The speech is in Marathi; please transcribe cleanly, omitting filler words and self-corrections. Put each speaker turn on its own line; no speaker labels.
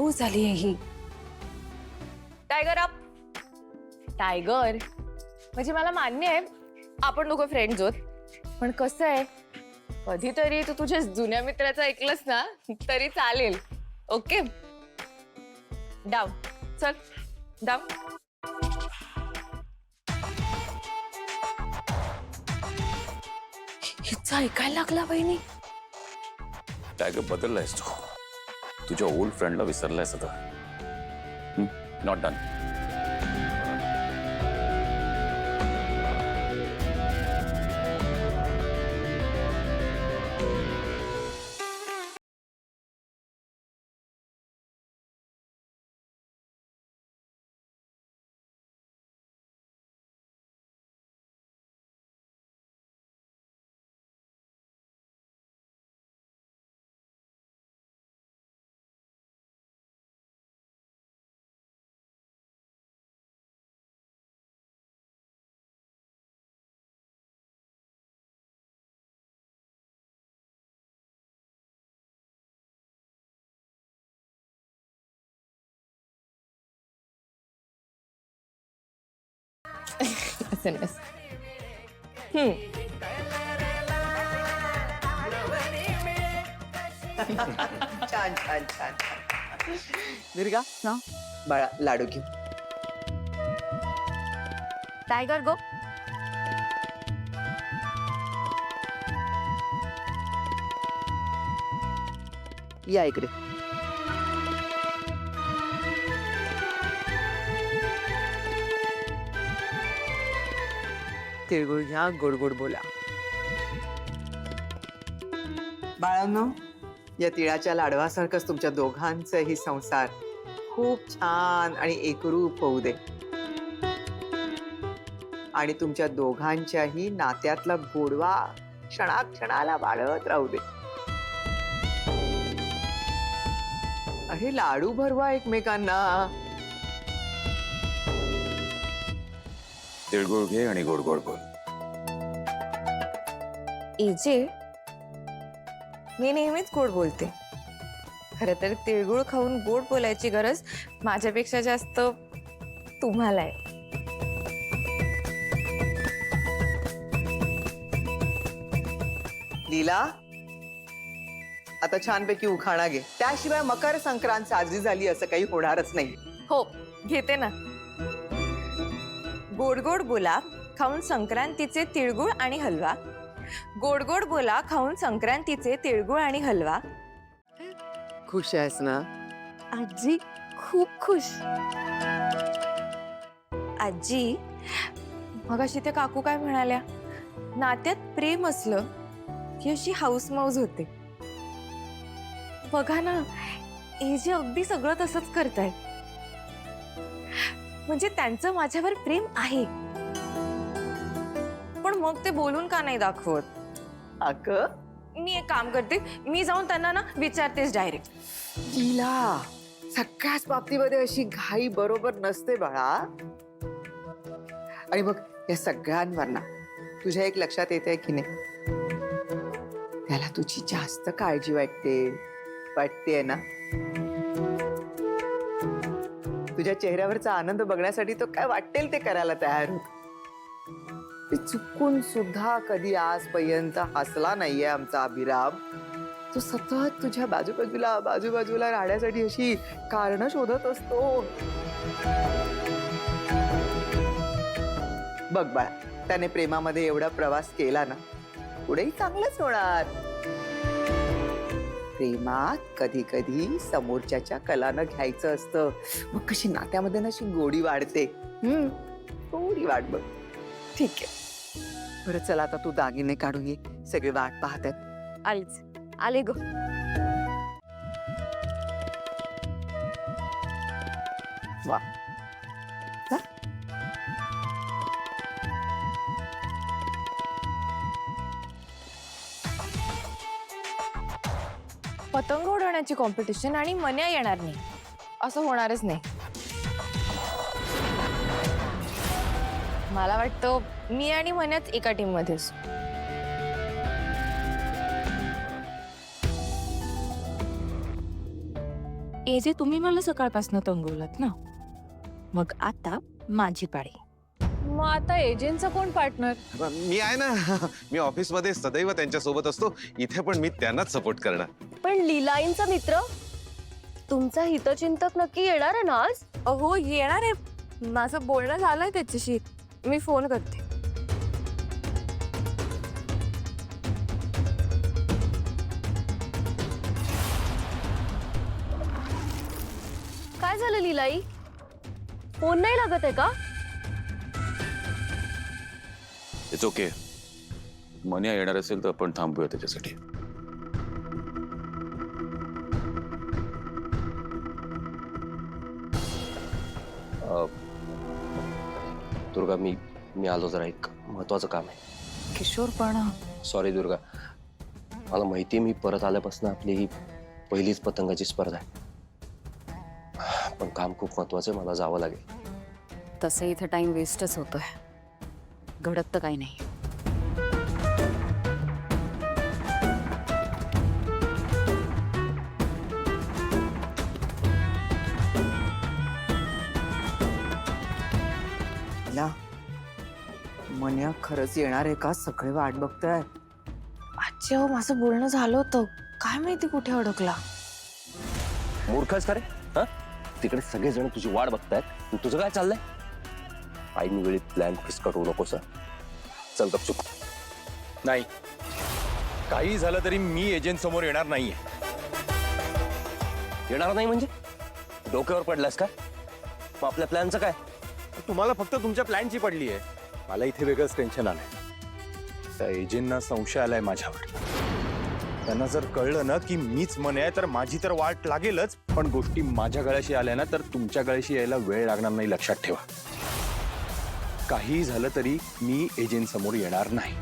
हाऊस झाली आहे ही. Tiger up. टायगर म्हणजे मला मान्य आहे आपण दोघं फ्रेंड्स आहोत, पण कसं आहे कधीतरी तू तुझ्या जुन्या मित्राचं ऐकलंस ना तरी चालेल. Okay down. चल डाऊन. हिचं ऐकायला लागला बहिणी.
टायगर बदललायस तू. तुझ्या ओल्ड फ्रेंडला विसरलायस आता. Not done.
SNS.
छान छान छान. दुर्गा ना बाळा लाडू घेऊ.
टायगर गो.
या इकडे. तिळगुळ घ्या, गोड गोड बोला. बाळांनो, या तिळाच्या लाडवासारखंच तुमच्या दोघांचंही संसार खूप छान आणि एकरूप होऊ दे. आणि तुमच्या दोघांच्याही नात्यातला गोडवा क्षणाक्षणाला वाढत राहू दे. अरे लाडू भरवा एकमेकांना.
तिळगुळ घे आणि गोड गोड बोल.
एजे मी नेहमीच गोड बोलते. खरं तर तिळगुळ खाऊन गोड बोलायची गरज माझ्यापेक्षा जास्त तुम्हाला आहे.
लीला, आता छानपैकी उखाणा घे. त्याशिवाय मकर संक्रांत साजरी झाली असं काही होणारच नाही.
हो घेते ना. गोड गोड बोला खाऊन संक्रांतीचे तिळगुळ आणि हलवा. गोड गोड बोला खाऊन संक्रांतीचे तिळगुळ आणि हलवा.
खुश आहेस ना?
आजी खूप खुश. आजी मगाशी त्या काकू काय म्हणाल्या, नात्यात प्रेम असलं की अशी हाऊस मौज होते. बघा ना एजे अगदी सगळं तसंच करतायत. म्हणजे त्यांचं माझ्यावर प्रेम आहे, पण मग ते बोलून का नाही दाखवत?
अग
मी एक काम करते, मी जाऊन त्यांना ना विचारतेच डायरेक्ट.
लीला, सगळ्याच बाबतीमध्ये अशी घाई बरोबर नसते बाळा. आणि बघ या सगळ्यांवर ना तुझ्या एक लक्षात येते की नाही, त्याला तुझी जास्त काळजी वाटते ना. तुझ्या चेहऱ्यावरचा आनंद बघण्यासाठी तो काय वाटेल ते करायला तयार होतो. चुकून सुद्धा कधी आजपर्यंत हसला नाहीये आमचा अभिराम. तो सतत तुझ्या बाजूबाजूला राहण्यासाठी अशी कारण शोधत असतो. बघ बाळा, त्याने प्रेमामध्ये एवढा प्रवास केला ना, पुढेही चांगलंच होणार. प्रेमात कधी कधी समोरच्याच्या कलानं घ्यायचं असतं. मग कशी नात्यामध्ये ना अशी गोडी वाढते. थोडी वाट बघ.
ठीक आहे.
बरं चला आता तू दागिने काढून ये, सगळे वाट पाहत आहेत.
आलीच आले ग.
वा. जा.
पतंग उडवण्याची कॉम्पिटिशन आणि मन्या येणार नाही असं होणारच नाही. मला वाटतं मी आणि मन्याच एका टीम मध्ये असू.
एजे तुम्ही मला सकाळपासून तंगवलात ना, मग आता माझी पाळी.
मग आता एजंटचा कोण पार्टनर?
मी आहे ना. मी ऑफिसमध्ये सदैव त्यांच्या सोबत असतो. इथे पण मी त्यांनाच सपोर्ट करणार.
पण लीलाईंचा मित्र तुमचा हितचिंतक नक्की येणार आहे ना आज?
हो येणार आहे, माझं बोलणं झालंय त्याच्याशी. मी फोन करते.
काय झालं लीलाई? फोन नाही लागत आहे का?
It's okay. मन्या येणार असेल तर आपण थांबूया त्याच्यासाठी.
दुर्गा, मी आलो. जरा एक महत्वाचं काम आहे.
किशोर पण
सॉरी दुर्गा, मला माहिती मी परत आल्यापासून आपली ही पहिलीच पतंगाची स्पर्धा आहे. पण काम खूप महत्वाचं आहे, मला जावं लागेल.
तसं इथं टाइम वेस्टच होतोय. घडत तर काही नाही.
ला, मन्या खरंच येणार आहे का? सगळे वाट बघताय.
आजी अहो, माझं बोलणं झालं होतं, काय माहिती कुठे अडकला.
मूर्खच खरे. हा, तिकडे सगळेजण तुझी वाट बघतायत. तुझं काय चाललंय? आईनी वेळी प्लॅन फिक्स करू नकोस. चल गपचूप.
नाही, काही झालं तरी मी एजंट समोर येणार नाहीये.
येणार नाही म्हणजे डोक्यावर पडलास का? मग आपल्या प्लॅनचं काय?
तुम्हाला फक्त तुमच्या प्लॅनची पडली आहे. मला इथे वेगळंच टेन्शन आलंय. त्या एजंटना संशय आलाय माझ्यावर. त्यांना जर कळलं ना की मीच मन आहे तर माझी तर वाट लागेलच, पण गोष्टी माझ्या गळ्याशी आल्या ना तर तुमच्या गळ्याशी यायला वेळ लागणार नाही, लक्षात ठेवा. काही झालं तरी मी एजंट समोर येणार नाही.